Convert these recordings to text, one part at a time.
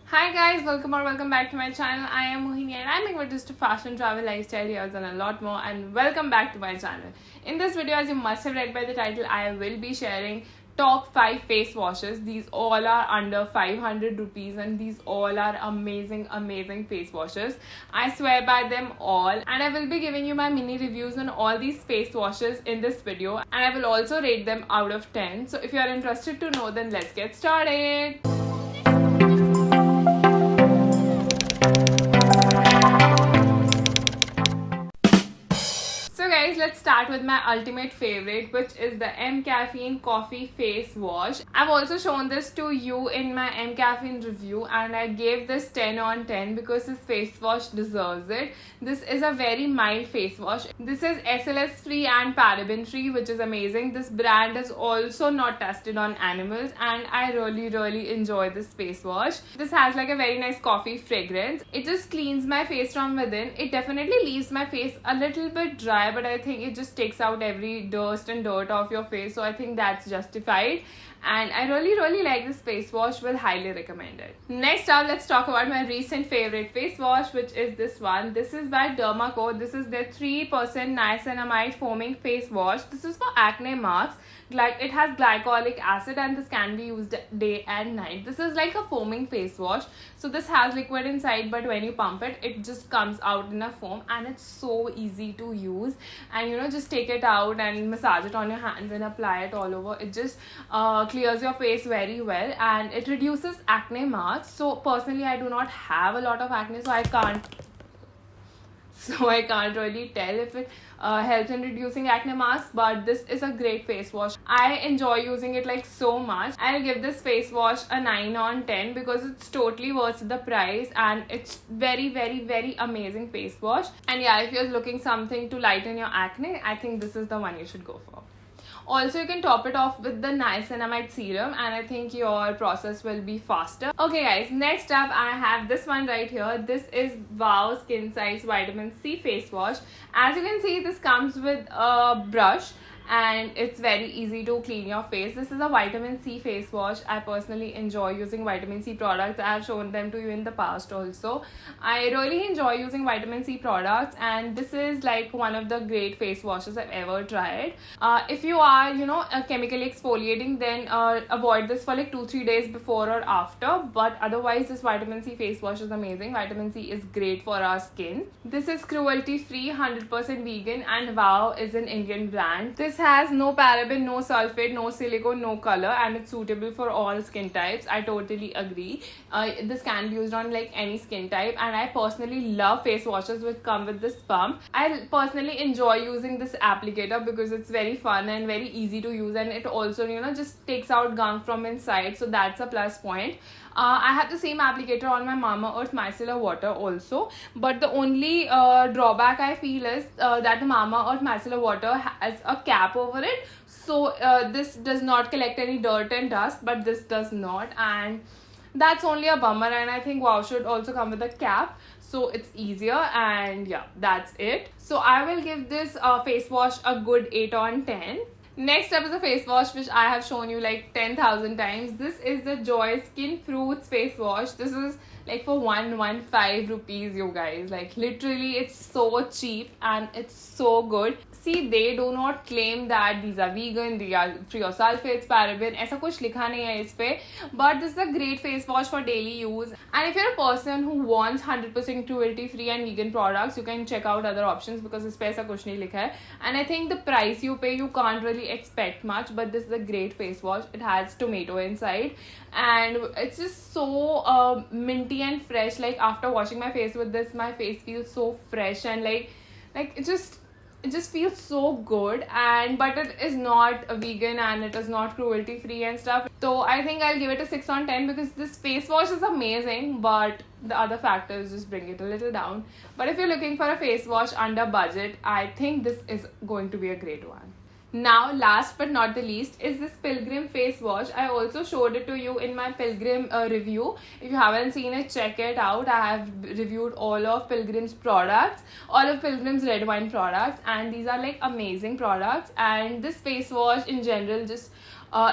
Hi guys, welcome or welcome back to my channel. I am Mohini and I'm making just fashion, travel, lifestyle videos and a lot more, and welcome back to my channel. In this video, as you must have read by the title, I will be sharing top 5 face washes. These all are under 500 rupees and these all are amazing face washes. I swear by them all, and I will be giving you my mini reviews on all these face washes in this video, and I will also rate them out of 10. So if you are interested to know, then let's get started. So guys, let's start with my ultimate favorite, which is the M Caffeine Coffee Face Wash. I've also shown this to you in my M Caffeine review and I gave this 10 on 10 because this face wash deserves it. This is a very mild face wash. This is SLS free and paraben free, which is amazing. This brand is also not tested on animals and I really enjoy this face wash. This has like a very nice coffee fragrance. It just cleans my face from within. It definitely leaves my face a little bit dry, but I think it just takes out every dust and dirt off your face, so I think that's justified, and I really like this face wash. Will highly recommend it. Next up, let's talk about my recent favorite face wash, which is this one. This is by Derma Co. This is their 3% niacinamide foaming face wash. This is for acne marks. It has glycolic acid and this can be used day and night. This is like a foaming face wash, so this has liquid inside, but when you pump it, it just comes out in a foam and it's so easy to use. And just take it out and massage it on your hands and apply it all over. It just clears your face very well and it reduces acne marks. So personally, I do not have a lot of acne, so I can't really tell if it helps in reducing acne marks, but this is a great face wash. I enjoy using it like so much. I'll give this face wash a 9 on 10 because it's totally worth the price and it's very amazing face wash. And yeah, if you're looking something to lighten your acne, I think this is the one you should go for. Also, you can top it off with the niacinamide serum and I think your process will be faster. Okay guys, next up I have this one right here. This is Wow Skin Size Vitamin C Face Wash. As you can see, this comes with a brush and it's very easy to clean your face. This is a vitamin C face wash. I personally enjoy using vitamin C products. I have shown them to you in the past also. I really enjoy using vitamin C products and this is like one of the great face washes I've ever tried. If you are chemically exfoliating, then avoid this for like 2-3 days before or after, but otherwise this vitamin C face wash is amazing. Vitamin C is great for our skin. This is cruelty free, 100% vegan, and Wow is an Indian brand. This has no paraben, no sulfate, no silicone, no color, and it's suitable for all skin types. I totally agree. This can be used on like any skin type, and I personally love face washes which come with this pump. I personally enjoy using this applicator because it's very fun and very easy to use, and it also just takes out gunk from inside, so that's a plus point. I have the same applicator on my Mamaearth Micellar Water also, but the only drawback I feel is that the Mamaearth Micellar Water has a cap over it, so this does not collect any dirt and dust, but this does not, and that's only a bummer. And I think Wow should also come with a cap, so it's easier, and yeah, that's it. So I will give this face wash a good 8 on 10. Next up is a face wash which I have shown you like 10,000 times. This is the Joy Skin Fruits face wash. This is like for 115 rupees, you guys. Like literally, it's so cheap and it's so good. See, they do not claim that these are vegan, they are free of sulfates, paraben. ऐसा कुछ लिखा नहीं है इस पे. But this is a great face wash for daily use. And if you're a person who wants 100% cruelty free and vegan products, you can check out other options because इस पे ऐसा कुछ नहीं लिखा है. And I think the price you pay, you can't really expect much, but this is a great face wash. It has tomato inside and it's just so minty and fresh. Like after washing my face with this, my face feels so fresh and like it just feels so good. And but it is not a vegan and it is not cruelty free and stuff, so I think I'll give it a 6 on 10 because this face wash is amazing, but the other factors just bring it a little down. But if you're looking for a face wash under budget, I think this is going to be a great one. Now, last but not the least is this Pilgrim face wash. I also showed it to you in my Pilgrim review. If you haven't seen it, check it out. I have reviewed all of Pilgrim's products, all of Pilgrim's red wine products, and these are like amazing products. And this face wash in general just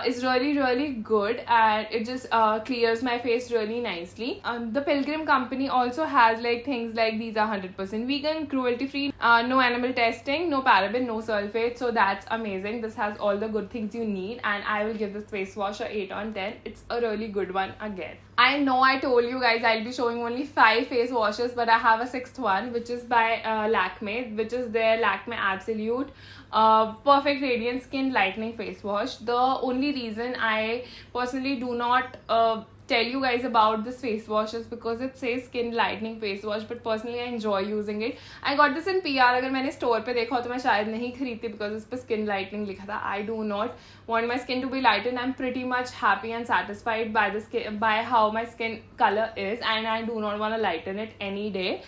is really good, and it just clears my face really nicely. The Pilgrim company also has like things like these are 100% vegan, cruelty free, no animal testing, no paraben, no sulfate, so that's amazing. This has all the good things you need, and I will give this face wash a 8 on 10. It's a really good one again. I know I told you guys I'll be showing only 5 face washes, but I have a 6th one, which is by Lakme, which is their Lakme Absolute Perfect Radiant Skin Lightening Face Wash. The only reason I personally do not tell you guys about this face wash is because it says skin lightening face wash, but personally I enjoy using it. I got this in PR. अगर मैंने store पे देखा तो मैं शायद नहीं खरीदती because उस पे skin lightening लिखा था. I do not want my skin to be lightened. I'm pretty much happy and satisfied by the skin, by how my skin color is, and I do not want to lighten it any day.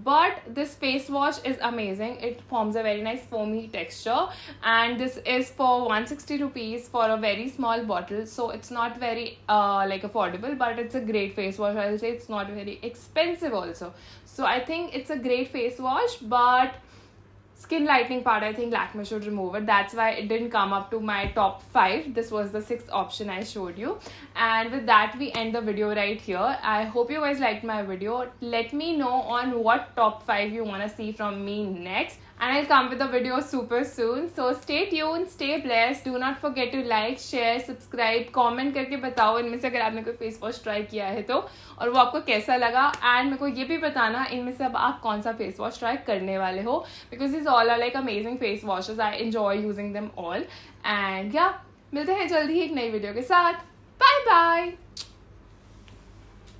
But this face wash is amazing. It forms a very nice foamy texture, and this is for 160 rupees for a very small bottle, so it's not very like affordable, but it's a great face wash. I'll say it's not very expensive also, so I think it's a great face wash. But skin lightening part, I think Lakme should remove it. That's why it didn't come up to my top 5. This was the 6th option I showed you. And with that, we end the video right here. I hope you guys liked my video. Let me know on what top 5 you want to see from me next, and I'll come with a video super soon. So stay tuned, stay blessed. Do not forget to like, share, subscribe, comment करके बताओ इनमें से अगर आपने कोई face wash try किया है तो, और वो आपको कैसा लगा. एंड मेरे को ये भी बताना इनमें से अब आप कौन सा फेस वॉश ट्राई करने वाले हो, because this all are like amazing face washes. I enjoy using them all. And या मिलते हैं जल्दी ही एक नई वीडियो के साथ. Bye bye.